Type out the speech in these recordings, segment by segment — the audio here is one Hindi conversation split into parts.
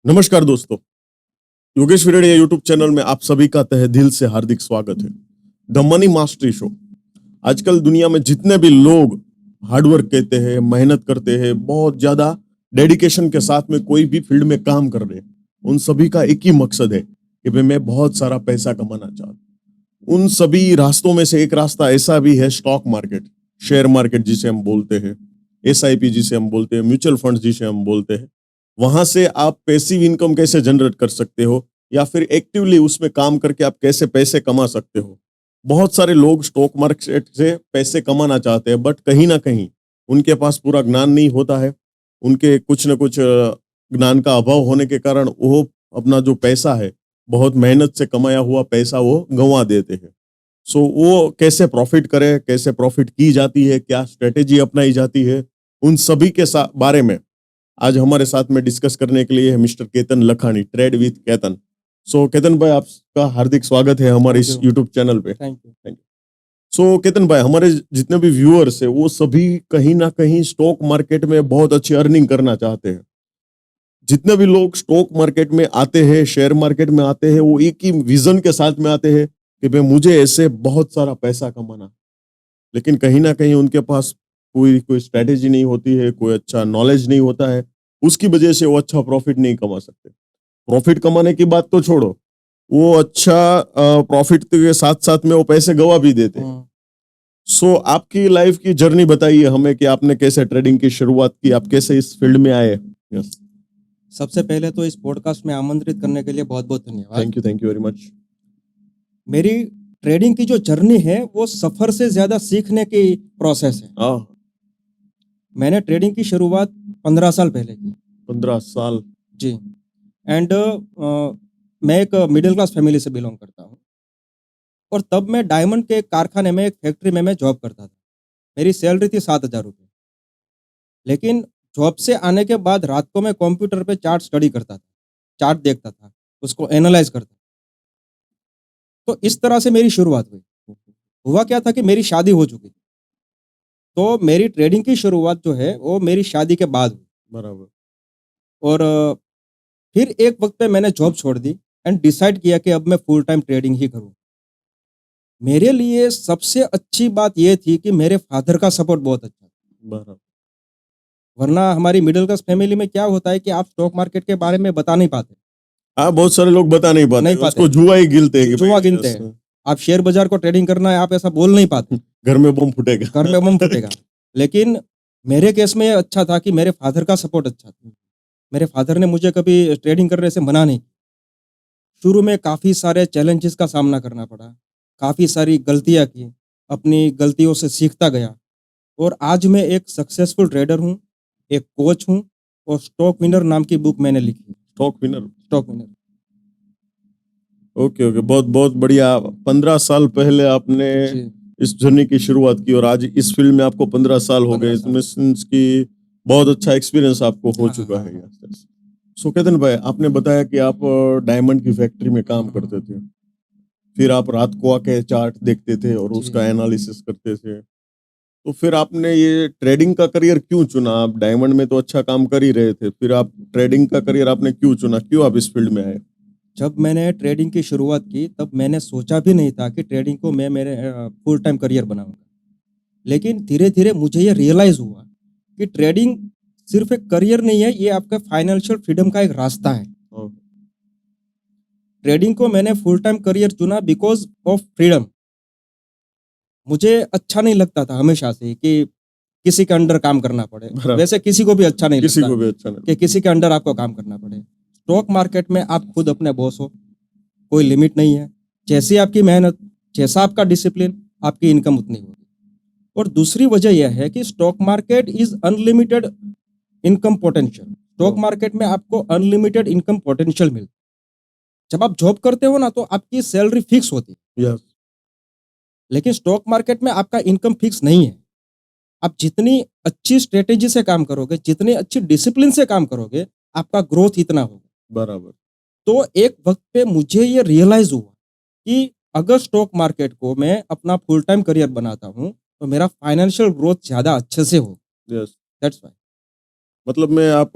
नमस्कार दोस्तों, योगेश विरड़िया यूट्यूब चैनल में आप सभी का तहे दिल से हार्दिक स्वागत है। The money mastery show. आजकल दुनिया में जितने भी लोग हार्डवर्क कहते हैं, मेहनत करते हैं, बहुत ज्यादा डेडिकेशन के साथ में कोई भी फील्ड में काम कर रहे हैं, उन सभी का एक ही मकसद है कि भाई मैं बहुत सारा पैसा कमाना चाहता हूँ। उन सभी रास्तों में से एक रास्ता ऐसा भी है स्टॉक मार्केट, शेयर मार्केट जिसे हम बोलते हैं, SIP जिसे हम बोलते हैं, म्यूचुअल फंड जिसे हम बोलते हैं। वहां से आप पैसिव इनकम कैसे जनरेट कर सकते हो या फिर एक्टिवली उसमें काम करके आप कैसे पैसे कमा सकते हो। बहुत सारे लोग स्टॉक मार्केट से पैसे कमाना चाहते हैं, बट कहीं ना कहीं उनके पास पूरा ज्ञान नहीं होता है। उनके कुछ न कुछ ज्ञान का अभाव होने के कारण वो अपना जो पैसा है, बहुत मेहनत से कमाया हुआ पैसा वो गंवा देते हैं। सो वो कैसे प्रॉफिट करे, कैसे प्रॉफिट की जाती है, क्या स्ट्रेटेजी अपनाई जाती है, उन सभी के बारे में आज हमारे साथ में डिस्कस करने के लिए है mister Ketan Lakhani, trade with Ketan. So Ketan भाई, आपका हार्दिक स्वागत है हमारे इस यूट्यूब चैनल पे। Thank you. सो केतन भाई, हमारे जितने भी व्यूअर्स है वो सभी कहीं ना कहीं स्टॉक मार्केट में बहुत अच्छी अर्निंग करना चाहते हैं। जितने भी लोग स्टॉक मार्केट में आते हैं, शेयर मार्केट में आते हैं, वो एक ही विजन के साथ में आते हैं कि भाई मुझे ऐसे बहुत सारा पैसा कमाना। लेकिन कहीं ना कहीं उनके पास कोई स्ट्रेटेजी नहीं होती है, कोई अच्छा नॉलेज नहीं होता है, उसकी वजह से वो अच्छा प्रॉफिट नहीं कमा सकते। प्रॉफिट कमाने की बात तो छोड़ो, वो अच्छा प्रॉफिट के साथ साथ में वो पैसे गवा भी देते हैं। सो आपकी लाइफ की जर्नी बताइए हमें कि आपने कैसे ट्रेडिंग की शुरुआत की, आप कैसे इस फील्ड में आए। यस, सबसे पहले तो इस पॉडकास्ट में आमंत्रित करने के लिए बहुत बहुत धन्यवाद। Thank you very much. मेरी ट्रेडिंग की जो जर्नी है वो सफर से ज्यादा सीखने की प्रोसेस है। मैंने ट्रेडिंग की शुरुआत 15 साल पहले की। 15 साल? जी। एंड मैं एक मिडिल क्लास फैमिली से बिलोंग करता हूँ और तब मैं डायमंड के एक कारखाने में, एक फैक्ट्री में मैं जॉब करता था। मेरी सैलरी थी 7,000 रुपये। लेकिन जॉब से आने के बाद रात को मैं कंप्यूटर पे चार्ट स्टडी करता था, चार्ट देखता था, उसको एनालाइज करता था। तो इस तरह से मेरी शुरुआत हुई। हुआ क्या था कि मेरी शादी हो चुकी थी, तो मेरी ट्रेडिंग की शुरुआत जो है वो मेरी शादी के बाद हुई। बराबर। और फिर एक वक्त पे मैंने जॉब छोड़ दी एंड डिसाइड किया कि अब मैं फुल टाइम ट्रेडिंग ही करूँ। मेरे लिए सबसे अच्छी बात ये थी कि मेरे फादर का सपोर्ट बहुत अच्छा था। बराबर। वरना हमारी मिडिल क्लास फैमिली में क्या होता है कि आप स्टॉक मार्केट के बारे में बता नहीं पाते। हाँ, बहुत सारे लोग बता नहीं पाते, उसको जुआ ही गिनते हैं कि जुआ भाई गिनते हैं। आप शेयर बाजार को ट्रेडिंग करना है, आप ऐसा बोल नहीं पाते। घर में बम फूटेगा। घर में बम फटेगा। लेकिन मेरे केस में ये अच्छा था कि मेरे फादर का सपोर्ट अच्छा था। मेरे फादर ने मुझे कभी ट्रेडिंग करने से मना नहीं किया। शुरू में काफ़ी सारे चैलेंजेस का सामना करना पड़ा, काफ़ी सारी गलतियाँ की, अपनी गलतियों से सीखता गया और आज मैं एक सक्सेसफुल ट्रेडर हूँ, एक कोच हूँ और स्टॉक विनर नाम की बुक मैंने लिखी। Stock winner? Stock winner. Okay okay, बहुत बहुत बढ़िया। 15 साल पहले आपने जी। इस जर्नी की शुरुआत की और आज इस फील्ड में आपको 15 साल हो 15 गए, साल। इसमें सिंस की बहुत अच्छा एक्सपीरियंस आपको हो हाँ, चुका हाँ, है। हाँ। सो केतन भाई, आपने बताया कि आप डायमंड की फैक्ट्री में काम करते थे, फिर आप रात को आके चार्ट देखते थे और जी। उसका एनालिसिस करते थे। तो फिर आपने ये ट्रेडिंग का करियर क्यों चुना? आप डायमंड में तो अच्छा काम कर ही रहे थे, फिर आप ट्रेडिंग का करियर आपने क्यों चुना, क्यों आप इस फील्ड में आए? जब मैंने ट्रेडिंग की शुरुआत की तब मैंने सोचा भी नहीं था कि ट्रेडिंग को मैं मेरे फुल टाइम करियर बनाऊंगा। लेकिन धीरे-धीरे मुझे ये रियलाइज़ हुआ कि ट्रेडिंग सिर्फ़ एक करियर नहीं है, ये आपका फाइनेंशियल फ्रीडम का एक रास्ता है। और ट्रेडिंग को मैंने फुल टाइम करियर चुना बिकॉज़ ऑफ फ्रीडम। मुझे अच्छा नहीं लगता था हमेशा से कि किसी के अंडर काम करना पड़े। बराबर। वैसे किसी को भी अच्छा नहीं किसी लगता को भी अच्छा नहीं। कि किसी के अंडर आपको काम करना पड़े। स्टॉक मार्केट में आप खुद अपने बॉस हो, कोई लिमिट नहीं है। जैसी आपकी मेहनत, जैसा आपका डिसिप्लिन, आपकी इनकम उतनी होगी। और दूसरी वजह यह है कि stock market is unlimited income potential. Stock market में आपको अनलिमिटेड इनकम पोटेंशियल मिलता है। जब आप जॉब करते हो ना तो आपकी सैलरी फिक्स होती है। यस। लेकिन स्टॉक मार्केट में आपका इनकम फिक्स नहीं है। आप जितनी अच्छी स्ट्रेटेजी से काम करोगे, जितनी अच्छी डिसिप्लिन से काम करोगे, आपका ग्रोथ इतना होगा। बराबर। तो एक वक्त पे मुझे ये रियलाइज हुआ कि अगर स्टॉक मार्केट को मैं अपना फुल टाइम करियर बनाता हूँ तो मेरा फाइनेंशियल ग्रोथ ज़्यादा अच्छे से होगा। यस। That's why. मतलब मैं आप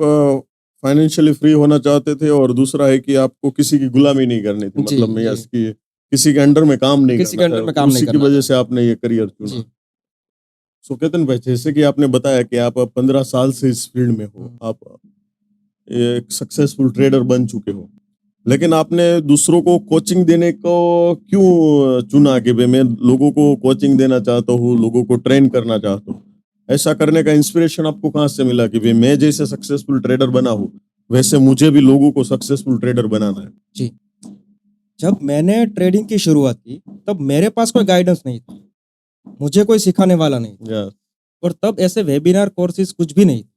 फाइनेंशियली फ्री होना चाहते थे और दूसरा है कि आपको किसी की गुलामी नहीं करनी थी, जी, मतलब मैं जी। यस कि किसी के अंडर में काम नहीं किसी के करना अंडर था, में काम नहीं उसी की करना वजह था। से आपने ये करियर चुना। जी। सो केतन भाई, जैसे कि आपने बताया कि आप अब 15 साल से इस फील्ड में हो, हुँ। आप एक सक्सेसफुल ट्रेडर बन चुके हो, लेकिन आपने दूसरों को कोचिंग देने को क्यों चुना कि भाई मैं लोगों को कोचिंग देना चाहता हूँ, लोगों को ट्रेन करना चाहता हूँ? ऐसा करने का इंस्पिरेशन आपको कहाँ से मिला कि भाई मैं जैसे सक्सेसफुल ट्रेडर बना हूँ, वैसे मुझे भी लोगों को सक्सेसफुल ट्रेडर बनाना है? जी। जब मैंने ट्रेडिंग की शुरुआत की, तब मेरे पास कोई गाइडेंस नहीं था। मुझे कोई सिखाने वाला नहीं था यस, और तब ऐसे वेबिनार कोर्सेज़ कुछ भी नहीं थे।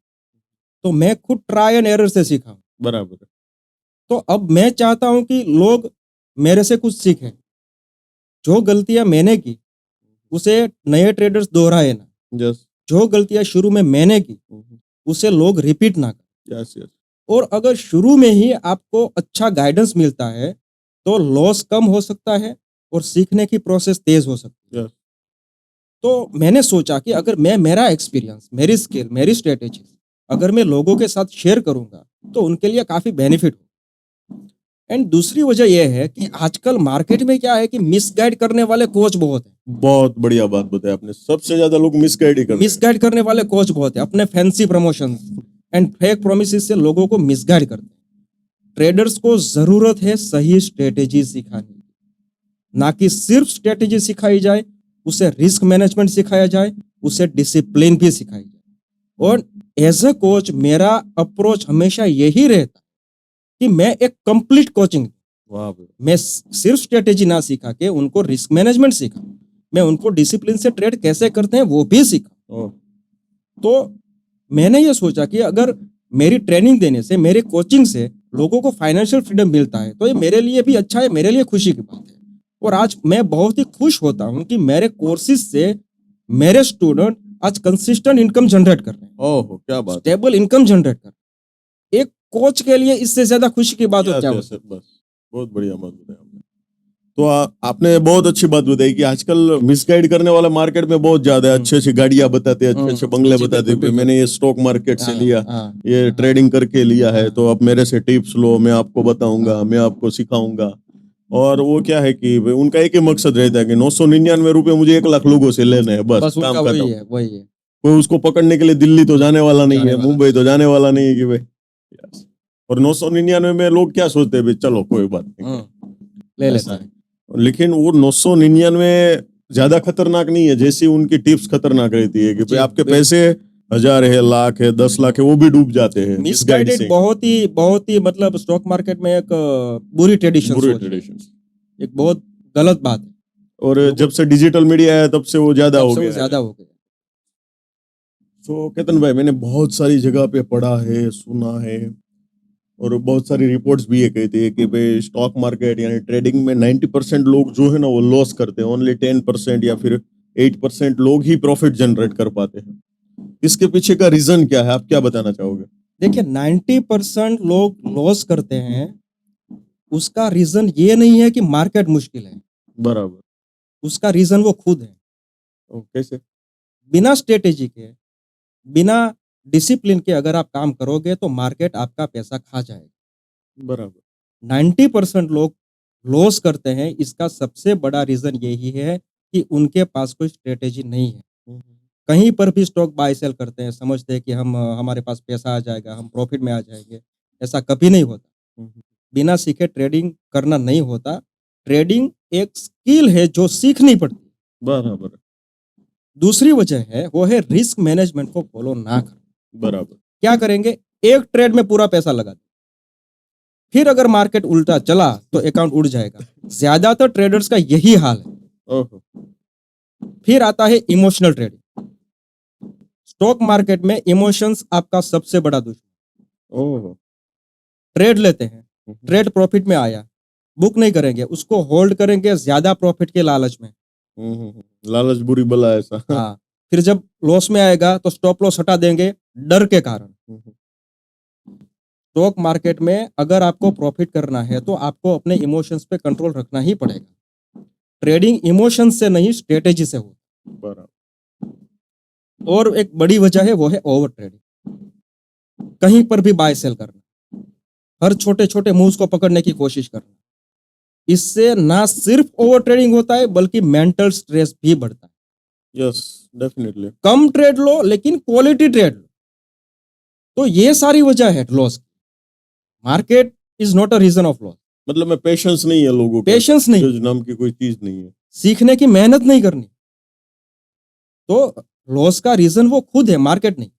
तो मैं खुद ट्राई एंड एरर से सीखा। बराबर है। तो अब मैं चाहता हूँ कि लोग मेरे से कुछ सीखें। जो गलतियाँ मैंने की, उसे नए ट्रेडर्स दोहराए ना। यस, जो गलतियाँ शुरू में मैंने की, उसे लोग रिपीट ना करें। यस, यस, और अगर शुरू में ही आपको अच्छा गाइडेंस मिलता है, तो लॉस कम हो सकता है और सीखने की प्रोसेस तेज़ हो सकती है। यस। तो मैंने सोचा कि अगर मैं मेरा एक्सपीरियंस, मेरी स्किल, मेरी स्ट्रैटेजी अगर मैं लोगों के साथ शेयर करूँगा, तो उनके लिए काफ़ी बेनिफिट हो। एंड दूसरी वजह ये है कि आजकल मार्केट में क्या है कि मिसगाइड करने वाले कोच बहुत हैं। बहुत बढ़िया बात बताई आपने। सबसे ज्यादा लोग मिसगाइड ही करते हैं। मिसगाइड करने वाले कोच बहुत हैं। अपने fancy promotions and fake promises से लोगों को मिसगाइड करते हैं। ट्रेडर्स को ज़रूरत है सही स्ट्रैटेजी सिखाने की। ना कि सिर्फ स्ट्रैटेजी सिखाई जाए, उसे रिस्क मैनेजमेंट सिखाया जाए, उसे डिसिप्लिन भी सिखाई जाए। और एज अ कोच मेरा अप्रोच हमेशा यही रहता है कि मैं एक कंप्लीट कोचिंग, वाह भाई। मैं सिर्फ स्ट्रैटेजी ना सिखा के उनको रिस्क मैनेजमेंट सिखा, मैं उनको डिसिप्लिन से ट्रेड कैसे करते हैं वो भी सिखा। ओह, तो मैंने ये सोचा कि अगर मेरी ट्रेनिंग देने से, मेरी कोचिंग से लोगों को फाइनेंशियल फ्रीडम मिलता है, तो ये मेरे लिए भी अच्छा है, मेरे लिए खुशी की बात है। और आज मैं बहुत ही खुश होता हूँ कि मेरे कोर्सेज से मेरे स्टूडेंट आज कंसिस्टेंट इनकम जनरेट कर रहे हैं, ओह, क्या बात है। स्टेबल इनकम जनरेट कर रहे हैं। एक कोच के लिए इससे ज्यादा खुशी की बात और यस, क्या यस, होती है। बस बहुत बढ़िया बात बताई आपने। तो आपने बहुत अच्छी बात बताई कि आजकल मिसगाइड करने वाला मार्केट में बहुत ज्यादा है। अच्छी अच्छी गाड़ियां बताते हैं, अच्छे अच्छे बंगले जी, बताते बिल्कुल, हैं कि बिल्कुल। मैंने ये स्टॉक मार्केट से हाँ, लिया, हाँ, ये हाँ, ट्रेडिंग करके लिया है, हाँ, तो अब मेरे से टिप्स लो, मैं आपको बताऊंगा, हाँ। मैं आपको सिखाऊंगा। और वो क्या है कि भाई उनका एक ही मकसद रहता है कि 999 रुपए मुझे 1 लाख लोगों से लेने हैं, बस बस काम उनका वही खत्म। है, वही है। कोई उसको पकड़ने के लिए दिल्ली तो जाने वाला नहीं जाने है, वाला मुंबई नहीं तो है। जाने वाला नहीं है कि भाई। Yes. और 999 में लोग क्या सोचते हैं, भाई चलो कोई बात नहीं, ले ऐसा लेता है। है। लेकिन वो 999 ज्यादा खतरनाक नहीं है, जैसी उनकी टिप्स खतरनाक रहती है कि भाई जी, आपके बिल्कुल। पैसे 1000 है, लाख है, 10 लाख है, वो भी डूब जाते हैं मिसगाइड मिसगाइडेड से। बहुत ही मतलब स्टॉक मार्केट में एक बुरी ट्रेडिशन बुरे सोच है। ट्रेडिशन। एक बहुत गलत बात है। और लोगों जब से डिजिटल मीडिया आया तब से वो ज्यादा तब हो से वो गया है। ज्यादा हो गया। तो केतन भाई, मैंने बहुत सारी जगह पे पढ़ा है, सुना है, और बहुत सारी रिपोर्ट्स भी ये कहती है कि भाई स्टॉक मार्केट यानी ट्रेडिंग में 90% लोग जो है ना वो लॉस करते हैं, ओनली 10% या फिर 8% लोग ही प्रॉफिट जनरेट कर पाते हैं। इसके पीछे का रीजन क्या है, आप क्या बताना चाहोगे? देखिए 90% लोग लॉस करते हैं, उसका रीजन ये नहीं है कि मार्केट मुश्किल है, बराबर। उसका रीजन वो खुद है। कैसे? बिना स्ट्रेटेजी के, बिना डिसिप्लिन के अगर आप काम करोगे तो मार्केट आपका पैसा खा जाएगा। बराबर। 90% लोग लॉस करते हैं, इसका सबसे बड़ा रीजन यही है कि उनके पास कोई स्ट्रेटेजी नहीं है। कहीं पर भी स्टॉक बाय सेल करते हैं, समझते हैं कि हम हमारे पास पैसा आ जाएगा, हम प्रॉफिट में आ जाएंगे। ऐसा कभी नहीं होता। बिना सीखे ट्रेडिंग करना नहीं होता। ट्रेडिंग एक स्किल है जो सीखनी पड़ती है। बराबर। दूसरी वजह है वो है रिस्क मैनेजमेंट को फॉलो ना कर। बराबर। क्या करेंगे? एक ट्रेड में पूरा पैसा लगा दें। फिर अगर मार्केट उल्टा चला तो अकाउंट उड़ जाएगा। ज्यादातर ट्रेडर्स का यही हाल है। ओहो। फिर आता है इमोशनल ट्रेडिंग। स्टॉक मार्केट में इमोशंस आपका सबसे बड़ा दुश्मन। ओहो। ट्रेड लेते हैं, ट्रेड प्रॉफिट में आया, बुक नहीं करेंगे, उसको होल्ड करेंगे ज्यादा प्रॉफिट के लालच में। लालच बुरी बला ऐसा। हाँ, फिर जब लॉस में आएगा तो स्टॉप लॉस हटा देंगे डर के कारण। स्टॉक मार्केट में अगर आपको प्रॉफिट करना है तो आपको अपने इमोशंस पे कंट्रोल रखना ही पड़ेगा। ट्रेडिंग इमोशंस से नहीं स्ट्रेटेजी से हो। बराबर। और एक बड़ी वजह है वो है ओवर ट्रेडिंग। कहीं पर भी बाय सेल करना। हर छोटे छोटे मूव्स को पकड़ने की कोशिश करना। इससे ना सिर्फ ओवर ट्रेडिंग होता है बल्कि मेंटल स्ट्रेस भी बढ़ता है। Yes, definitely. कम ट्रेड लो लेकिन क्वालिटी ट्रेड लो। तो ये सारी वजह है लॉस की। Market is not a reason of loss. मतलब में पेशेंस नहीं है लोगों के पेशेंस नहीं, अंदर, नाम की कोई चीज नहीं है। सीखने की मेहनत नहीं करनी। तो लॉस का रीजन वो खुद है, मार्केट नहीं।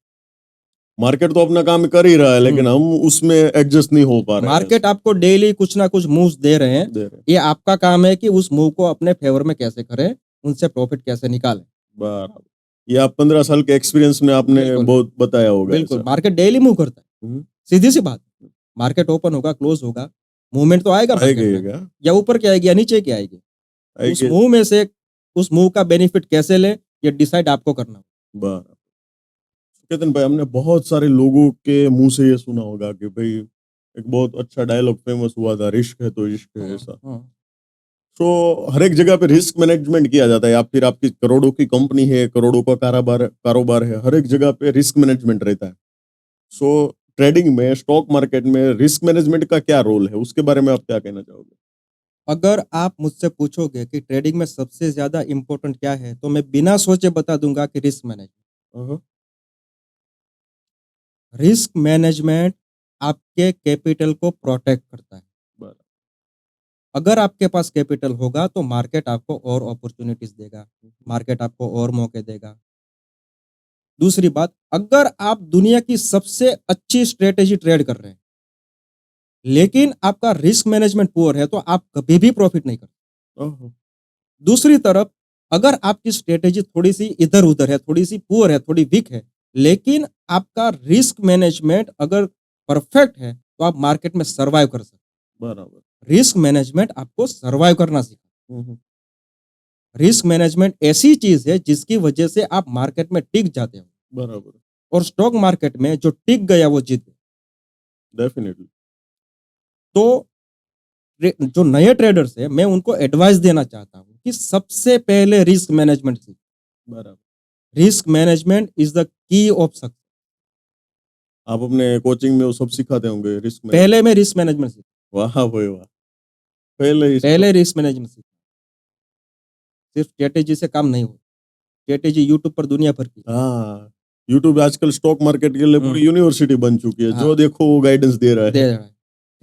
मार्केट तो अपना काम कर ही रहा है, लेकिन हम उसमें एडजस्ट नहीं हो पा रहे हैं। मार्केट आपको डेली कुछ ना कुछ मूव्स दे रहे हैं। दे रहे हैं। ये आपका काम है कि उस मूव को अपने फेवर में कैसे करें, उनसे प्रॉफिट कैसे निकालें। बराबर। ये आप 15 साल के एक्सपीरियंस में आपने बिल्कुल। बहुत बताया होगा बिल्कुल, ऐसा। मार्केट डेली मूव करता है। हम्म, सीधी सी बात, मार्केट ओपन होगा, क्लोज होगा, मूवमेंट तो आएगा आएगा मार्केट ही में। आएगा, या ऊपर की आएगी या नीचे की आएगी। उस आएगा। मूव में से उस मूव का बेनिफिट कैसे ले, ये डिसाइड आपको करना होगा। बराबर। केतन भाई, हमने बहुत सारे लोगों के मुंह से ये सुना होगा कि भाई एक बहुत अच्छा डायलॉग फेमस हुआ था, रिस्क है तो इश्क है, ऐसा। तो हर एक जगह पे रिस्क मैनेजमेंट किया जाता है, या फिर आपकी करोड़ों की कंपनी है, करोड़ों का कारोबार कारोबार है, हर एक जगह पे रिस्क मैनेजमेंट रहता है। सो ट्रेडिंग में, स्टॉक मार्केट में रिस्क मैनेजमेंट का क्या रोल है, उसके बारे में आप क्या कहना चाहोगे? अगर आप मुझसे पूछोगे कि ट्रेडिंग में सबसे ज्यादा इंपॉर्टेंट क्या है, तो मैं बिना सोचे बता दूंगा कि रिस्क मैनेजमेंट। हाँ, रिस्क मैनेजमेंट आपके कैपिटल को प्रोटेक्ट करता है। बराबर। अगर आपके पास कैपिटल होगा तो मार्केट आपको और अपॉर्चुनिटीज देगा, मार्केट आपको और मौके देगा। दूसरी बात, अगर आप दुनिया की सबसे अच्छी स्ट्रेटेजी ट्रेड कर रहे हैं लेकिन आपका रिस्क मैनेजमेंट पुअर है, तो आप कभी भी प्रॉफिट नहीं कर सकते। ओहो, दूसरी तरफ, अगर आपकी स्ट्रेटेजी थोड़ी सी इधर उधर है, थोड़ी सी पुअर है, थोड़ी वीक है, लेकिन आपका रिस्क मैनेजमेंट अगर परफेक्ट है, तो आप मार्केट में सर्वाइव कर सकते बराबर। हैं। रिस्क मैनेजमेंट आपको सर्वाइव करना सिखा। हम्म, रिस्क मैनेजमेंट ऐसी चीज है जिसकी वजह से आप मार्केट में टिक जाते हो, बराबर, और स्टॉक मार्केट में जो टिक गया वो जीत गया। डेफिनेटली। तो जो नए ट्रेडर्स है, मैं उनको एडवाइस देना चाहता हूं कि सबसे पहले रिस्क मैनेजमेंट सीखें। बराबर। Risk management is the key of success. आप अपने कोचिंग में वो सब सिखाते होंगे, रिस्क पहले मैं रिस्क मैनेजमेंट सीखा। वाह भाई वाह, पहले ही पहले रिस्क मैनेजमेंट सीखा। सिर्फ स्ट्रेटेजी से काम नहीं होता। स्ट्रेटेजी यूट्यूब पर दुनिया भर की। हाँ, यूट्यूब आजकल स्टॉक मार्केट के लिए पूरी यूनिवर्सिटी बन चुकी है, हाँ। जो देखो वो गाइडेंस दे रहा दे है। रहा है।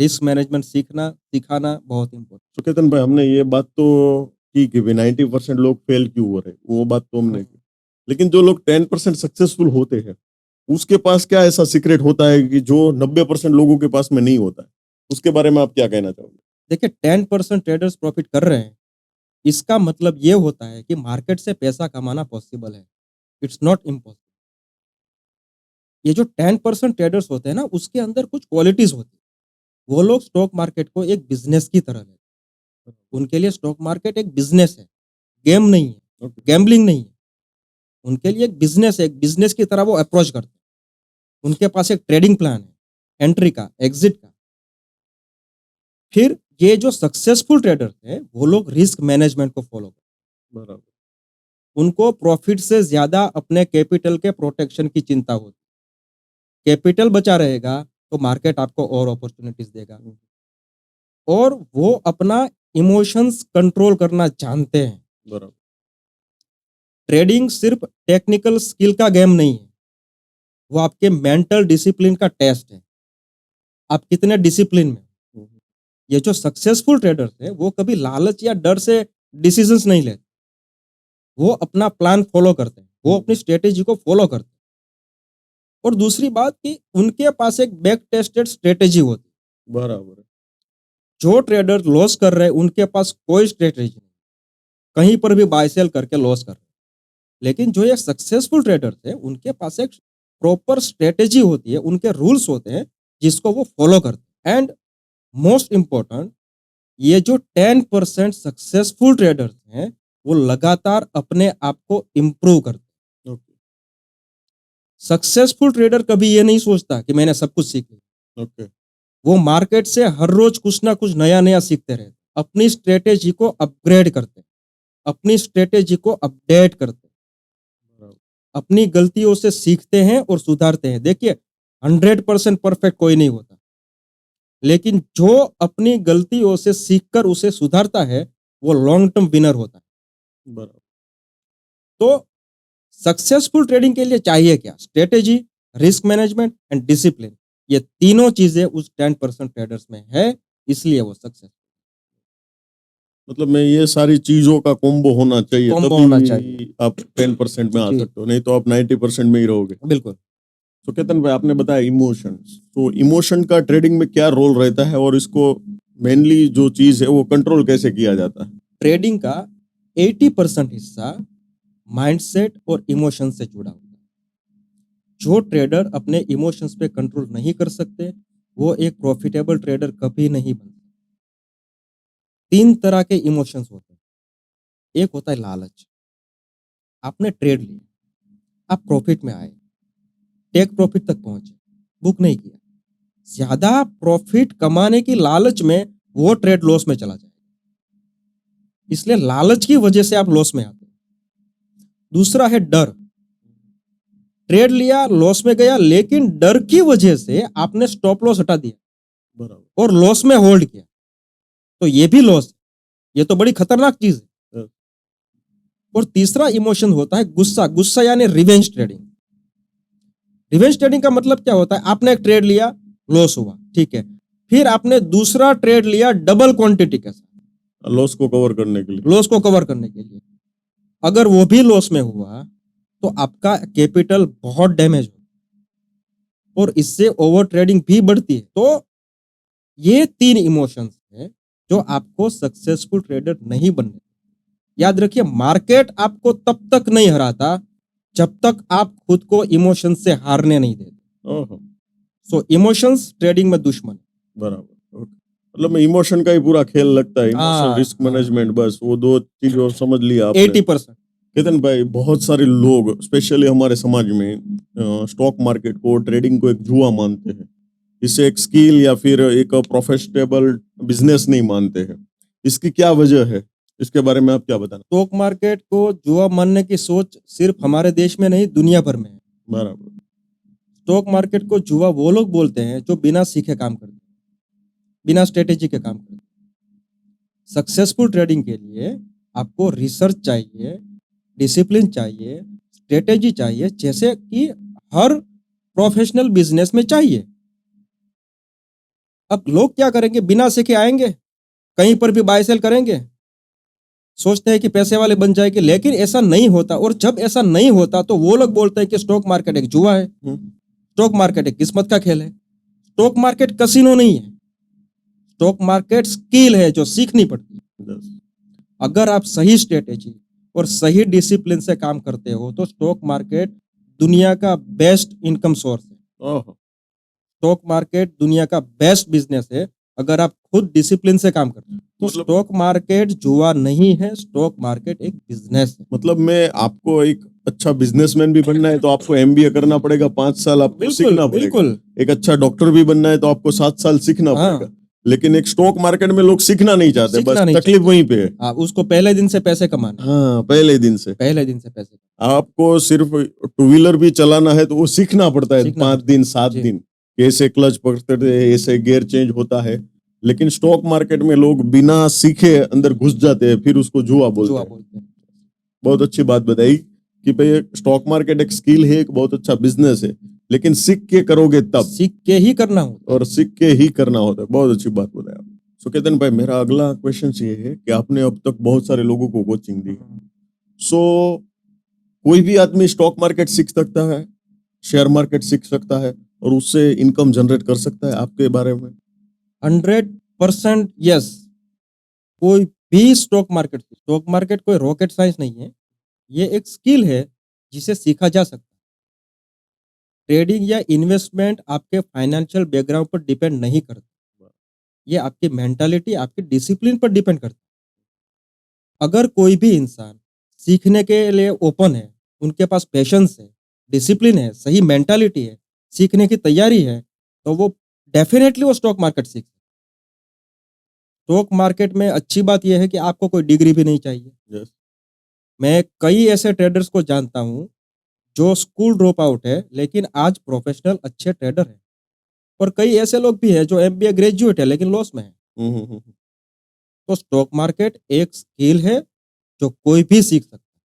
रिस्क मैनेजमेंट सीखना, सिखाना बहुत इंपॉर्टेंट। तो केतन भाई, हमने ये बात तो की कि 90% लोग फेल क्यों हो रहे, वो बात तो हमने की। लेकिन जो लोग 10% सक्सेसफुल होते हैं, उसके पास क्या ऐसा सीक्रेट होता है कि जो 90% लोगों के पास में नहीं होता है? उसके बारे में आप क्या कहना चाहोगे? देखिए, 10% ट्रेडर्स प्रॉफिट कर रहे हैं, इसका मतलब ये होता है कि मार्केट से पैसा कमाना पॉसिबल है। It's not impossible. ये जो 10% ट्रेडर्स होते हैं ना, उसके अंदर कुछ क्वालिटीज होती है। वो लोग स्टॉक मार्केट को एक बिजनेस की तरह लेते हैं। उनके लिए स्टॉक मार्केट एक बिजनेस है, गेम नहीं है, Okay. गैम्बलिंग नहीं है। उनके लिए एक बिजनेस है, एक बिजनेस की तरह वो अप्रोच करते हैं। उनके पास एक ट्रेडिंग प्लान है, एंट्री का, एग्जिट का। फिर ये जो सक्सेसफुल ट्रेडर्स हैं, वो लोग रिस्क मैनेजमेंट को फॉलो करते बराबर। हैं। उनको प्रॉफिट से ज्यादा अपने कैपिटल के प्रोटेक्शन की चिंता होती है। कैपिटल बचा रहेगा तो मार्केट आपको और अपॉर्चुनिटीज देगा। और वो अपना इमोशंस कंट्रोल करना जानते हैं। बराबर। ट्रेडिंग सिर्फ टेक्निकल स्किल का गेम नहीं है, वो आपके मेंटल डिसिप्लिन का टेस्ट है। आप कितने डिसिप्लिन में। हम्म, ये जो सक्सेसफुल ट्रेडर्स है, वो कभी लालच या डर से डिसीजंस नहीं लेते। वो अपना प्लान फॉलो करते हैं, वो अपनी स्ट्रेटेजी को फॉलो करते हैं। और दूसरी बात कि उनके पास एक बैक टेस्टेड स्ट्रेटेजी होती है। बराबर। जो ट्रेडर लॉस कर रहे हैं, उनके पास कोई स्ट्रेटेजी नहीं, कहीं पर भी बाय सेल करके लॉस कर रहे हैं। लेकिन जो ये सक्सेसफुल ट्रेडर्स है, उनके पास एक प्रॉपर स्ट्रेटेजी होती है, उनके रूल्स होते हैं जिसको वो फॉलो करते हैं। एंड मोस्ट इंपॉर्टेंट, ये जो 10% सक्सेसफुल ट्रेडर्स हैं, वो लगातार अपने आप को इंप्रूव करते हैं। ओके। सक्सेसफुल ट्रेडर कभी ये नहीं सोचता कि मैंने सब कुछ सीख लिया। ओके। वो मार्केट से हर रोज कुछ ना कुछ नया नया सीखते रहते, अपनी स्ट्रेटेजी को अपग्रेड करते, अपनी स्ट्रेटेजी को अपडेट करते, बराबर। अपनी गलतियों से सीखते हैं और सुधारते हैं। देखिए, 100% परफेक्ट कोई नहीं होता। लेकिन जो अपनी गलतियों से सीखकर उसे सुधारता है वो लॉन्ग टर्म विनर होता है। बराबर। तो सक्सेसफुल ट्रेडिंग के लिए चाहिए क्या? Strategy, risk management and discipline. ये तीनों चीजें उस 10% ट्रेडर्स में है, इसलिए वो सक्सेस मतलब मैं ये सारी चीजों का कॉम्बो होना चाहिए, कॉम्बो तभी होना चाहिए। आप 10% में आ जी। सकते हो, नहीं तो आप 90% में ही रहोगे। बिल्कुल। तो केतन भाई, आपने बताया इमोशंस, तो इमोशन का ट्रेडिंग में क्या रोल रहता है और इसको मेनली जो चीज है वो कंट्रोल कैसे किया जाता है? ट्रेडिंग का 80% हिस्सा माइंडसेट और इमोशन से जुड़ा होता है। जो ट्रेडर अपने इमोशंस पे कंट्रोल नहीं कर सकते, वो एक प्रॉफिटेबल ट्रेडर कभी नहीं बन सकते। 3 तरह के इमोशंस होते हैं। एक होता है लालच। आपने ट्रेड लिया, आप प्रॉफिट में आए, टेक प्रॉफिट तक पहुंचे, बुक नहीं किया। ज्यादा प्रॉफिट कमाने की लालच में वो ट्रेड लॉस में चला जाएगा, इसलिए लालच की वजह से आप लॉस में आते हैं। दूसरा है डर। ट्रेड लिया, लॉस में गया, लेकिन डर की वजह से आपने स्टॉप लॉस हटा दिया बराबर। और लॉस में होल्ड किया, तो ये भी लॉस है। ये तो बड़ी खतरनाक चीज है। हाँ। और तीसरा इमोशन होता है गुस्सा। गुस्सा यानी रिवेंज ट्रेडिंग। रिवेंज ट्रेडिंग का मतलब क्या होता है? आपने एक ट्रेड लिया, लॉस हुआ, ठीक है, फिर आपने दूसरा ट्रेड लिया डबल क्वांटिटी के साथ, लॉस को कवर करने के लिए। लॉस को कवर करने के लिए। अगर वो भी लॉस में हुआ तो आपका कैपिटल बहुत डैमेज हो और इससे ओवर ट्रेडिंग भी बढ़ती है। तो ये 3 इमोशंस है जो आपको सक्सेसफुल ट्रेडर नहीं बनने देते। याद रखिए, मार्केट आपको तब तक नहीं हराता जब तक आप खुद को इमोशन से हारने नहीं देते। ओहो। सो इमोशंस ट्रेडिंग में दुश्मन है। बराबर। ओके। मतलब मैं इमोशन का ही पूरा खेल लगता है, इमोशन, हाँ, रिस्क हाँ। मैनेजमेंट, बस वो दो चीजों समझ लिया आपने। 80%। केतन भाई, बहुत सारे लोग स्पेशली हमारे समाज में स्टॉक मार्केट को, ट्रेडिंग को एक जुआ मानते हैं, इसे एक स्किल या फिर एक प्रोफेशनेबल बिजनेस नहीं मानते हैं। इसकी क्या वजह है? इसके बारे में आप क्या बताना? स्टॉक मार्केट को जुआ मानने की सोच सिर्फ हमारे देश में नहीं, दुनिया भर में है। बराबर। स्टॉक मार्केट को जुआ वो लोग बोलते हैं जो बिना सीखे काम करते हैं, बिना स्ट्रेटेजी के काम करते हैं। सक्सेसफुल ट्रेडिंग के लिए आपको रिसर्च चाहिए, डिसिप्लिन चाहिए, स्ट्रेटेजी चाहिए, जैसे कि हर प्रोफेशनल बिजनेस में चाहिए। अब लोग क्या करेंगे? बिना सीखे आएंगे, कहीं पर भी बाय सेल करेंगे, सोचते हैं कि पैसे वाले बन जाएंगे, लेकिन ऐसा नहीं होता। और जब ऐसा नहीं होता तो वो लोग बोलते हैं कि स्टॉक मार्केट एक जुआ है, स्टॉक मार्केट एक किस्मत का खेल है। स्टॉक मार्केट कसिनो नहीं है, स्टॉक मार्केट स्किल है जो सीखनी पड़ती है। Yes. अगर आप सही स्ट्रेटेजी और सही डिसिप्लिन से काम करते हो तो स्टॉक मार्केट दुनिया का बेस्ट इनकम सोर्स है। ओहो। स्टॉक मार्केट दुनिया का बेस्ट बिजनेस है अगर आप खुद डिसिप्लिन से काम करते हो। तो मतलब- स्टॉक मार्केट जुआ नहीं है, स्टॉक मार्केट एक बिजनेस है। मतलब मैं आपको एक अच्छा बिजनेसमैन भी बनना है तो आपको एमबीए करना पड़ेगा, 5 साल आपको बिल्कुल, सीखना पड़ेगा। बिल्कुल। एक अच्छा डॉक्टर भी बनना है तो आपको 7 साल सीखना हाँ। पड़ेगा। लेकिन एक स्टॉक मार्केट में लोग सीखना नहीं चाहते, सीखना बस नहीं तकलीफ वहीं पे है। हाँ, उसको पहले दिन से पैसे कमाना, हाँ, पहले दिन से। पहले दिन से पैसे आपको सिर्फ टू व्हीलर भी चलाना है तो वो सीखना पड़ता है, सीखना 5 पड़ता दिन 7 जी। दिन, कैसे क्लच पकड़ते हैं, ऐसे गियर चेंज होता है। लेकिन स्टॉक मार्केट में लोग बिना सीखे अंदर घुस जाते हैं, फिर उसको जुआ बोलते जुआ हैं। बोलते हैं। बहुत अच्छी बात बताई कि भाई स्टॉक मार्केट एक स्किल है, एक बहुत अच्छा बिजनेस है, लेकिन सीख के करोगे तब, सीख के ही करना होता और सीख के ही करना होता है। बहुत अच्छी बात बताया। सो केतन भाई, मेरा अगला क्वेश्चन ये है कि आपने अब तक बहुत सारे लोगों को कोचिंग दी, है। सो कोई भी आदमी स्टॉक मार्केट सीख सकता है, शेयर मार्केट सीख सकता है और उससे इनकम जनरेट कर सकता है, आपके बारे में? 100% यस। कोई भी स्टॉक मार्केट कोई रॉकेट साइंस नहीं है, ये एक स्किल है जिसे सीखा जा सकता है। ट्रेडिंग या इन्वेस्टमेंट आपके फाइनेंशियल बैकग्राउंड पर डिपेंड नहीं करता, ये आपकी मेंटालिटी, आपकी डिसिप्लिन पर डिपेंड करता है। अगर कोई भी इंसान सीखने के लिए ओपन है, उनके पास पेशेंस है, डिसिप्लिन है, सही मेंटालिटी है, सीखने की तैयारी है, तो वो डेफिनेटली वो स्टॉक मार्केट सीख। स्टॉक मार्केट में अच्छी बात यह है कि आपको कोई डिग्री भी नहीं चाहिए। Yes. मैं कई ऐसे ट्रेडर्स को जानता हूं जो स्कूल ड्रॉप आउट है लेकिन आज प्रोफेशनल अच्छे ट्रेडर हैं। और कई ऐसे लोग भी हैं जो एमबीए ग्रेजुएट है लेकिन लॉस में है। हम्म। तो स्टॉक मार्केट एक स्किल है जो कोई भी सीख सकता है,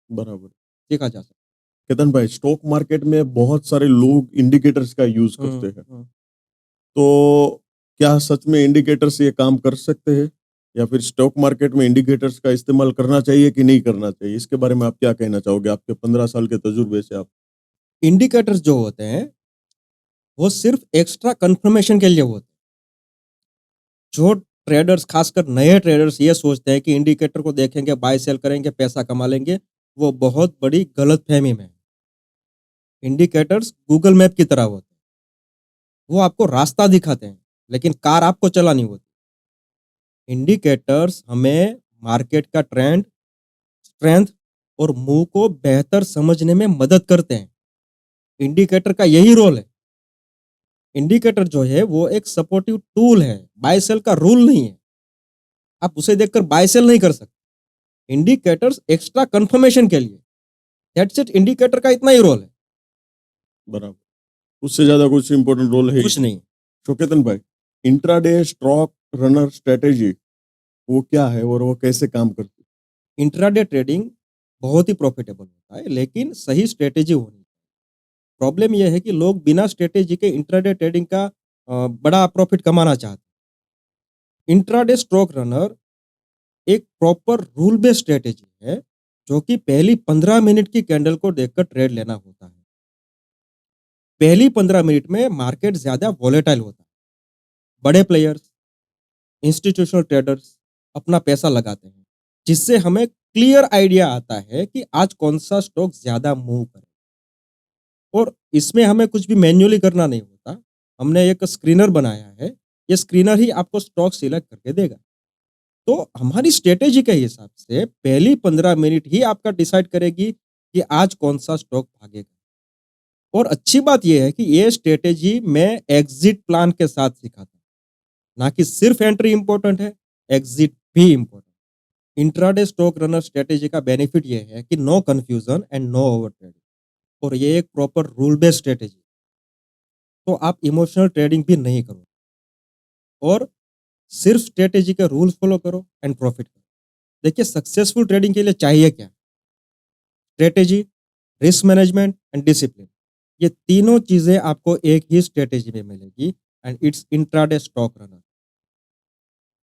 बराबर। सीखा जा सकता केतन भाई, स्टॉक मार्केट में बहुत सारे लोग इंडिकेटर्स का यूज है। करते हैं, तो क्या सच में इंडिकेटर्स ये काम कर सकते हैं, या फिर स्टॉक मार्केट में इंडिकेटर्स का इस्तेमाल करना चाहिए कि नहीं करना चाहिए? इसके बारे में आप क्या कहना चाहोगे, आपके 15 साल के तजुर्बे से आप? इंडिकेटर्स जो होते हैं वो सिर्फ एक्स्ट्रा कंफर्मेशन के लिए होते हैं। जो ट्रेडर्स खासकर नए ट्रेडर्स ये सोचते हैं कि इंडिकेटर को देखेंगे बाय सेल करेंगे पैसा कमा लेंगे, वो बहुत बड़ी गलतफहमी में है। इंडिकेटर्स गूगल मैप की तरह होते हैं, वो आपको रास्ता दिखाते हैं लेकिन कार आपको चलानी होती है। इंडिकेटर्स हमें मार्केट का ट्रेंड, स्ट्रेंथ और मूव को बेहतर समझने में मदद करते हैं। इंडिकेटर का यही रोल है। इंडिकेटर जो है वो एक सपोर्टिव टूल है, बाय सेल का रूल नहीं है। आप उसे देखकर बाय सेल नहीं कर सकते। इंडिकेटर्स एक्स्ट्रा कंफर्मेशन के लिए, दैट्स इट। इंडिकेटर का इतना ही रोल है, बराबर, उससे ज्यादा कुछ इंपॉर्टेंट रोल है ही कुछ नहीं। नहीं। तो केतन भाई, इंट्राडे स्टॉक रनर स्ट्रेटेजी वो क्या है और वो कैसे काम करती है? इंट्राडे ट्रेडिंग बहुत ही प्रॉफिटेबल होता है लेकिन सही स्ट्रेटेजी होनी चाहिए। प्रॉब्लम यह है कि लोग बिना स्ट्रेटेजी के इंट्राडे ट्रेडिंग का बड़ा प्रॉफिट कमाना चाहते हैं। इंट्राडे स्टॉक रनर एक प्रॉपर रूल बेस्ड स्ट्रेटेजी है जो कि पहली 15 मिनट की कैंडल को देखकर ट्रेड लेना होता है। पहली 15 मिनट में मार्केट ज्यादा वॉलेटाइल होता है। बड़े प्लेयर्स, इंस्टीट्यूशनल ट्रेडर्स अपना पैसा लगाते हैं, जिससे हमें क्लियर आइडिया आता है कि आज कौन सा स्टॉक ज्यादा मूव करे। और इसमें हमें कुछ भी मैन्युअली करना नहीं होता। हमने एक स्क्रीनर बनाया है, ये स्क्रीनर ही आपको स्टॉक सिलेक्ट करके देगा। तो हमारी स्ट्रेटेजी के हिसाब से पहली 15 मिनट ही आपका डिसाइड करेगी कि आज कौन सा स्टॉक भागेगा। और अच्छी बात यह है कि ये स्ट्रेटेजी मैं एग्जिट प्लान के साथ सिखाता हूँ, ना कि सिर्फ एंट्री इंपॉर्टेंट है, एग्जिट भी important. Intraday stock runner strategy का बेनिफिट ये है कि no confusion and no over trading, और ये एक प्रॉपर रूल बेस्ड स्ट्रेटेजी। तो आप इमोशनल ट्रेडिंग भी नहीं करो और सिर्फ स्ट्रेटेजी के रूल्स फॉलो करो एंड प्रॉफिट करो। देखिए, सक्सेसफुल ट्रेडिंग के लिए चाहिए क्या? Strategy, risk management and discipline. ये तीनों चीजें आपको एक ही स्ट्रेटेजी में मिलेगी and it's intraday stock runner.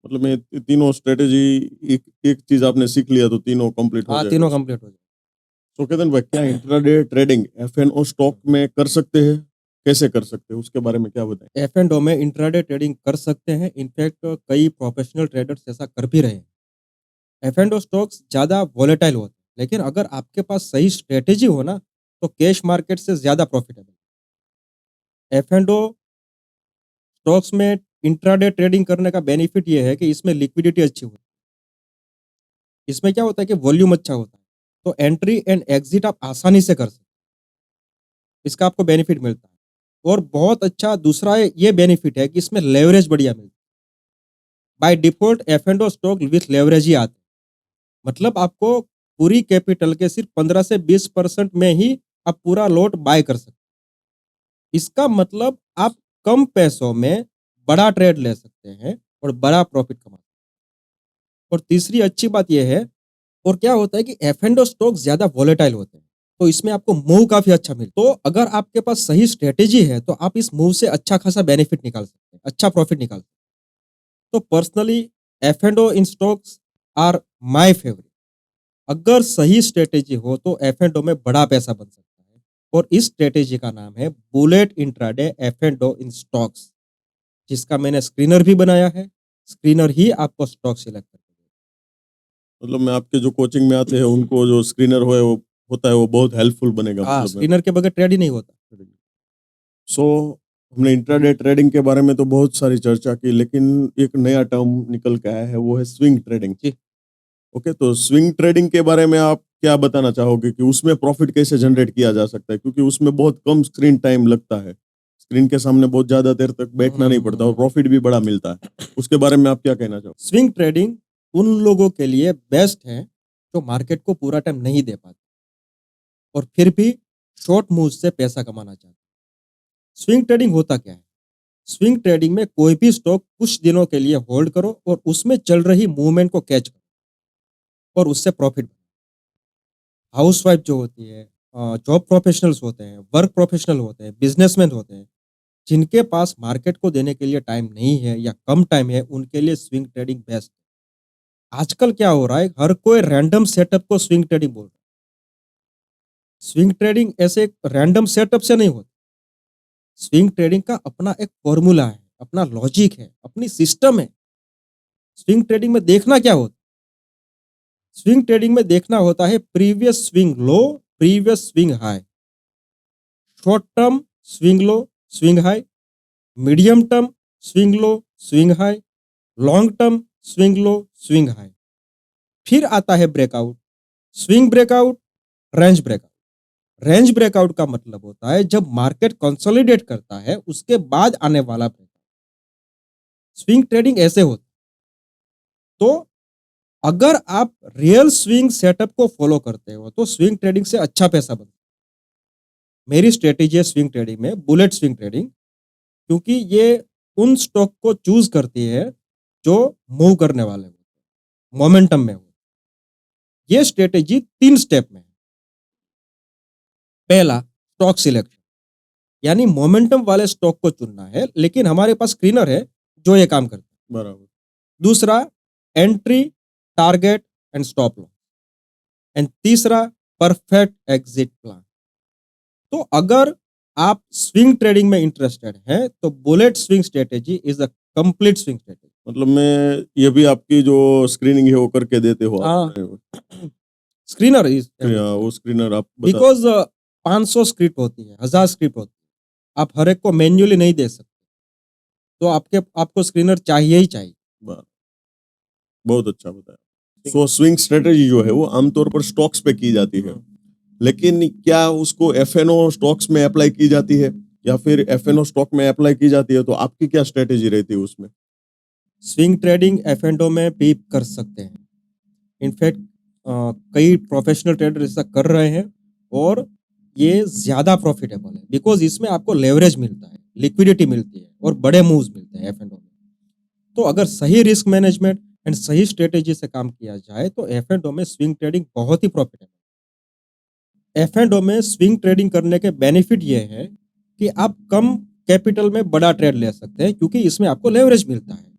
मतलब मैं तीनों स्ट्रेटेजी, एक एक चीज आपने सीख लिया तो तीनों कंप्लीट हो हाँ, जाएगा तीनों उससे। कंप्लीट हो जाए। तो केतन भाई, क्या इंट्राडे ट्रेडिंग एफएनओ स्टॉक में कर सकते हैं? कैसे कर सकते हैं उसके बारे में क्या बताएं? एफ एंड ओ में इंट्राडे ट्रेडिंग कर सकते हैं। इनफैक्ट कई प्रोफेशनल ट्रेडर्स ऐसा कर भी रहे हैं। एफ एंड ओ स्टॉक्स ज़्यादा वॉलेटाइल होते हैं, लेकिन अगर आपके पास सही स्ट्रेटेजी हो ना, तो कैश मार्केट से ज़्यादा profitable. F and O stocks में इंट्राडे ट्रेडिंग करने का बेनिफिट ये है कि इसमें लिक्विडिटी अच्छी होती है। इसमें क्या होता है कि वॉल्यूम अच्छा होता है, तो एंट्री एंड एग्जिट आप आसानी से कर सकते हैं। इसका आपको बेनिफिट मिलता है। और बहुत अच्छा दूसरा ये बेनिफिट है कि इसमें लेवरेज बढ़िया मिलता है। By default F and O stock with leverage ही आते हैं। मतलब आपको पूरी कैपिटल के सिर्फ 15 से 20% में ही आप पूरा लॉट बाय कर सकते हैं। इसका मतलब आप कम पैसों में बड़ा ट्रेड ले सकते हैं और बड़ा प्रॉफिट कमा सकते हैं। और तीसरी अच्छी बात यह है, और क्या होता है कि एफ एंड ओ स्टॉक ज्यादा वॉलेटाइल होते हैं, तो इसमें आपको मूव काफी अच्छा मिलता है। तो अगर आपके पास सही स्ट्रेटेजी है तो आप इस मूव से अच्छा खासा बेनिफिट निकाल सकते हैं, अच्छा प्रॉफिट निकाल सकते हैं। तो personally F and O in stocks are my favourite. अगर सही स्ट्रेटेजी हो तो एफ एंड ओ में बड़ा पैसा बन सकता है। और इस स्ट्रेटेजी का नाम है bullet intraday F and O in stocks, जिसका मैंने स्क्रीनर भी बनाया है। स्क्रीनर ही आपको स्टॉक सिलेक्ट करके देगा। मतलब मैं आपके जो कोचिंग में आते हैं उनको जो स्क्रीनर वो होता है वो बहुत हेल्पफुल बनेगा, हाँ, मतलब मैं। स्क्रीनर के बगैर ट्रेड ही नहीं होता। सो हमने इंट्राडे ट्रेडिंग के बारे में तो बहुत सारी चर्चा की, लेकिन एक नया टर्म निकल के आया है, वो है स्विंग ट्रेडिंग। जी। ओके, तो स्विंग ट्रेडिंग के बारे में आप क्या बताना चाहोगे कि उसमें प्रॉफिट कैसे जनरेट किया जा सकता है? क्योंकि उसमें बहुत कम स्क्रीन टाइम लगता है, स्क्रीन के सामने बहुत ज्यादा देर तक बैठना नहीं पड़ता और प्रॉफिट भी बड़ा मिलता है। उसके बारे में आप क्या कहना चाहोगे? स्विंग ट्रेडिंग उन लोगों के लिए बेस्ट है जो मार्केट को पूरा टाइम नहीं दे पाते और फिर भी शॉर्ट मूव से पैसा कमाना चाहते हैं। स्विंग ट्रेडिंग होता क्या है? स्विंग ट्रेडिंग में कोई भी स्टॉक कुछ दिनों के लिए होल्ड करो और उसमें चल रही मूवमेंट को कैच करो और उससे प्रॉफिट। हाउसवाइफ जो होती है, जॉब प्रोफेशनल्स होते हैं, वर्क प्रोफेशनल होते हैं, बिजनेसमैन होते हैं, जिनके पास मार्केट को देने के लिए टाइम नहीं है या कम टाइम है, उनके लिए स्विंग ट्रेडिंग बेस्ट। आजकल क्या हो रहा है, हर कोई रैंडम सेटअप को स्विंग ट्रेडिंग बोल रहा है। स्विंग ट्रेडिंग ऐसे एक रैंडम सेटअप से नहीं होती। स्विंग ट्रेडिंग का अपना एक फॉर्मूला है, अपना लॉजिक है, अपनी सिस्टम है। स्विंग ट्रेडिंग में देखना क्या होता है? स्विंग ट्रेडिंग में देखना होता है previous swing low, previous swing high, short term swing low, swing high, medium term swing low, swing high, long term swing low, swing high. फिर आता है breakout, swing breakout, range breakout. Range breakout का मतलब होता है जब मार्केट कंसोलिडेट करता है उसके बाद आने वाला ब्रेकआउट। स्विंग ट्रेडिंग ऐसे होता है। तो अगर आप रियल स्विंग सेटअप को फॉलो करते हो तो स्विंग ट्रेडिंग से अच्छा पैसा बनता है। मेरी स्ट्रेटेजी है स्विंग ट्रेडिंग में बुलेट स्विंग ट्रेडिंग, क्योंकि ये उन स्टॉक को चूज करती है जो मूव करने वाले हो, मोमेंटम में हो। ये स्ट्रेटेजी 3 स्टेप में है। पहला, स्टॉक सिलेक्शन, यानी मोमेंटम वाले स्टॉक को चुनना है, लेकिन हमारे पास स्क्रीनर है जो ये काम करता है। बराबर। दूसरा, entry, target and stop loss. And तीसरा, परफेक्ट एग्जिट प्लान। तो अगर आप स्विंग ट्रेडिंग में इंटरेस्टेड हैं तो bullet swing strategy is a complete swing strategy. मतलब मैं ये भी आपकी जो स्क्रीनिंग है वो करके देते हो हाँ, आप? स्क्रीनर इज वो स्क्रीनर आप बता। बिकॉज 500 स्क्रिप्ट होती है, 1000 स्क्रिप्ट होती है, आप हर एक को मैन्युअली नहीं दे सकते, तो आपको स्क्रीनर चाहिए ही चाहिए। बा- बहुत अच्छा बताया। सो स्विंग स्ट्रेटेजी जो है वो आमतौर पर स्टॉक्स पे की जाती है, लेकिन क्या उसको एफएनओ स्टॉक्स में अप्लाई की जाती है या फिर एफएनओ स्टॉक में अप्लाई की जाती है? तो आपकी क्या स्ट्रेटेजी रहती है उसमें? स्विंग ट्रेडिंग एफ&ओ में भी कर सकते हैं। इनफैक्ट कई प्रोफेशनल ट्रेडर ऐसा कर रहे हैं और ये ज्यादा प्रॉफिटेबल है, बिकॉज इसमें आपको लेवरेज मिलता है, लिक्विडिटी मिलती है और बड़े मूव्स मिलते हैं एफ&ओ में। तो अगर सही रिस्क मैनेजमेंट एंड सही स्ट्रेटेजी से काम किया जाए तो एफ&ओ में स्विंग ट्रेडिंग बहुत ही प्रॉफिटेबल। एफ&ओ में स्विंग ट्रेडिंग करने के बेनिफिट ये है कि आप कम कैपिटल में बड़ा ट्रेड ले सकते हैं, क्योंकि इसमें आपको लेवरेज मिलता है।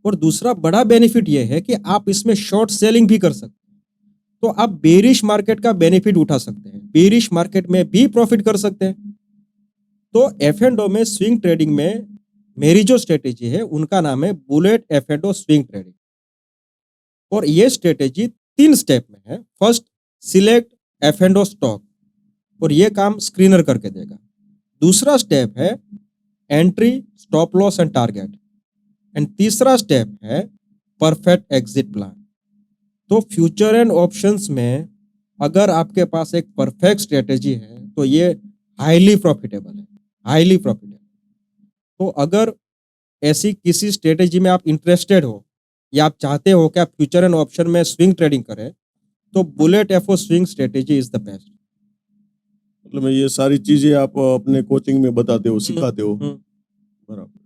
और दूसरा बड़ा बेनिफिट ये है कि आप इसमें शॉर्ट सेलिंग भी कर सकते हैं। तो आप बेरिश मार्केट का बेनिफिट उठा सकते हैं, बेरिश मार्केट में भी प्रॉफिट कर सकते हैं। तो एफ&ओ में स्विंग ट्रेडिंग में मेरी जो स्ट्रेटेजी है उनका नाम है बुलेट एफ&ओ स्विंग ट्रेडिंग। और ये स्ट्रेटेजी 3 स्टेप में है। फर्स्ट, सिलेक्ट एफ&ओ स्टॉक, और ये काम स्क्रीनर करके देगा। दूसरा स्टेप है entry, stop loss and target. And तीसरा स्टेप है परफेक्ट एग्जिट प्लान। तो फ्यूचर एंड ऑप्शंस में अगर आपके पास एक परफेक्ट स्ट्रेटेजी है तो ये हाईली प्रॉफिटेबल है, हाईली प्रॉफिटेबल। तो अगर ऐसी किसी स्ट्रेटेजी में आप इंटरेस्टेड हो या आप चाहते हो कि आप फ्यूचर एंड ऑप्शन में स्विंग ट्रेडिंग करें, तो bullet F swing strategy is the best. मतलब ये सारी चीजें आप अपने कोचिंग में बताते हो, सिखाते हो? बराबर।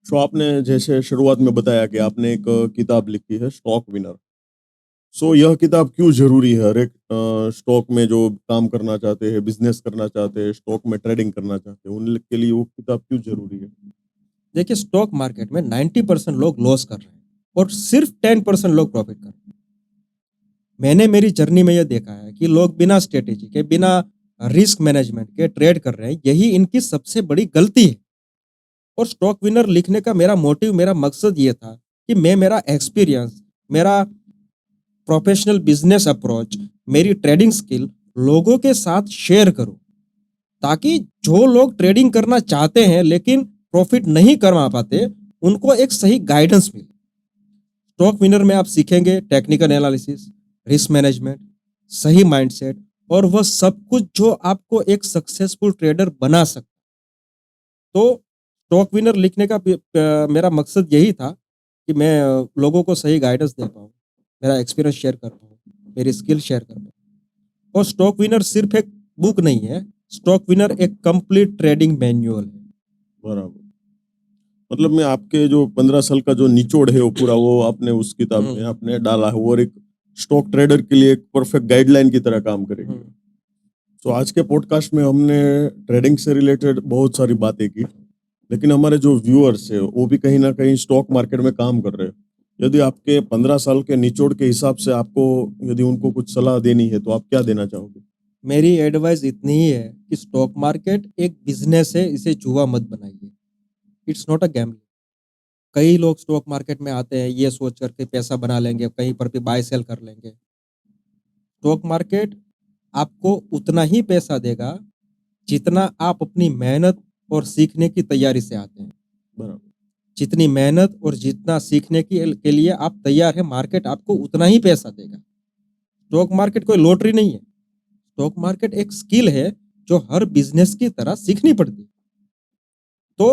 सो आपने जैसे शुरुआत में बताया कि आपने एक किताब लिखी है स्टॉक विनर। सो यह किताब क्यों जरूरी है हर एक स्टॉक में जो काम करना चाहते हैं, बिजनेस करना चाहते हैं, स्टॉक में ट्रेडिंग करना चाहते हैं, उन के लिए वो किताब क्यों जरूरी है? देखिए, स्टॉक मार्केट में 90% लोग लॉस कर रहे हैं और सिर्फ 10% लोग प्रॉफिट कर रहे हैं। मैंने मेरी जर्नी में यह देखा है कि लोग बिना स्ट्रेटेजी के, बिना रिस्क मैनेजमेंट के ट्रेड कर रहे हैं, यही इनकी सबसे बड़ी गलती है। और स्टॉक विनर लिखने का मेरा मोटिव, मेरा मकसद ये था कि मैं मेरा एक्सपीरियंस, मेरा प्रोफेशनल बिजनेस अप्रोच, मेरी ट्रेडिंग स्किल लोगों के साथ शेयर करूं, ताकि जो लोग ट्रेडिंग करना चाहते हैं लेकिन प्रॉफिट नहीं कमा पाते, उनको एक सही गाइडेंस मिले। स्टॉक विनर में आप सीखेंगे टेक्निकल एनालिसिस, रिस्क मैनेजमेंट, सही माइंडसेट और वह सब कुछ जो आपको एक सक्सेसफुल ट्रेडर बना सकता। तो स्टॉक विनर लिखने का मेरा मकसद यही था कि मैं लोगों को सही गाइडेंस दे पाऊँ, मेरा एक्सपीरियंस शेयर कर पाऊँ, मेरी स्किल शेयर कर पाऊँ। और स्टॉक विनर सिर्फ एक बुक नहीं है, स्टॉक विनर एक कंप्लीट ट्रेडिंग मैन्युअल है। बराबर। मतलब मैं आपके जो 15 साल का जो निचोड़ है वो पूरा वो आपने उस किताब में हम्म, आपने डाला है और एक स्टॉक ट्रेडर के लिए एक परफेक्ट गाइडलाइन की तरह काम करेगी। हम्म, तो आज के पॉडकास्ट में हमने ट्रेडिंग से रिलेटेड बहुत सारी बातें की, लेकिन हमारे जो व्यूअर्स है वो भी कहीं ना कहीं स्टॉक मार्केट में काम कर रहे हैं। यदि आपके 15 साल के निचोड़ के हिसाब से आपको यदि उनको कुछ सलाह देनी है तो आप क्या देना चाहोगे? मेरी एडवाइस इतनी ही है कि स्टॉक मार्केट एक बिजनेस है, इसे जुआ मत बनाइए। It's not a gambling. कई लोग स्टॉक मार्केट में आते हैं ये सोच कर के पैसा बना लेंगे, कहीं पर भी बाय सेल कर लेंगे। स्टॉक मार्केट आपको उतना ही पैसा देगा जितना आप अपनी मेहनत और सीखने की तैयारी से आते हैं। बराबर। जितनी मेहनत और जितना सीखने के लिए आप तैयार हैं, मार्केट आपको उतना ही पैसा देगा। स्टॉक मार्केट कोई लॉटरी नहीं है। स्टॉक मार्केट एक स्किल है जो हर बिजनेस की तरह सीखनी पड़ती है। तो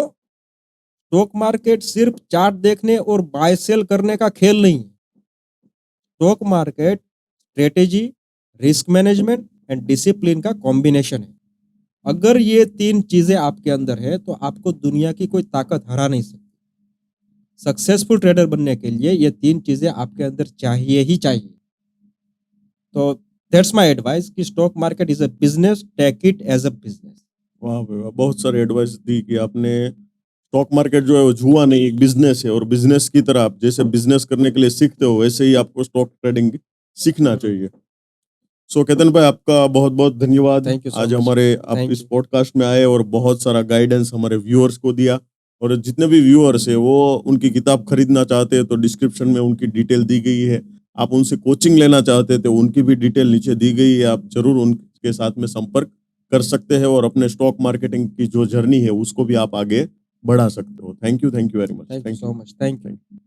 स्टॉक मार्केट सिर्फ चार्ट देखने और बाय सेल करने का खेल नहीं है। Stock market strategy, risk management and discipline का कॉम्बिनेशन है। अगर ये 3 चीजें आपके अंदर है तो आपको दुनिया की कोई ताकत हरा नहीं सकती। सक्सेसफुल ट्रेडर बनने के लिए ये 3 चीजें आपके अंदर चाहिए ही चाहिए। तो दैट्स माय एडवाइस कि stock market is a business, take it as a business. वाह भाई वाह! बहुत सारी एडवाइस दी कि आपने स्टॉक मार्केट जो है वो जुआ नहीं एक बिजनेस है और बिजनेस की तरह आप जैसे बिजनेस करने के लिए सीखते हो वैसे ही आपको स्टॉक ट्रेडिंग सीखना चाहिए। सो केतन भाई आपका बहुत-बहुत धन्यवाद। थैंक यू सो आज मच। हमारे आप थैंक इस यू। पॉडकास्ट में आए और बहुत सारा गाइडेंस हमारे व्यूअर्स को दिया और जितने भी व्यूअर्स हैं वो उनकी किताब खरीदना चाहते हैं तो डिस्क्रिप्शन में उनकी डिटेल दी गई है। आप उनसे कोचिंग लेना चाहते थे उनकी भी डिटेल नीचे दी गई है। आप ज़रूर उनके साथ में संपर्क कर सकते हैं और अपने स्टॉक मार्केटिंग की जो जर्नी है उसको भी आप आगे बढ़ा सकते हो। Thank you very much. Thank you thank you. So much. Thank you. Thank you.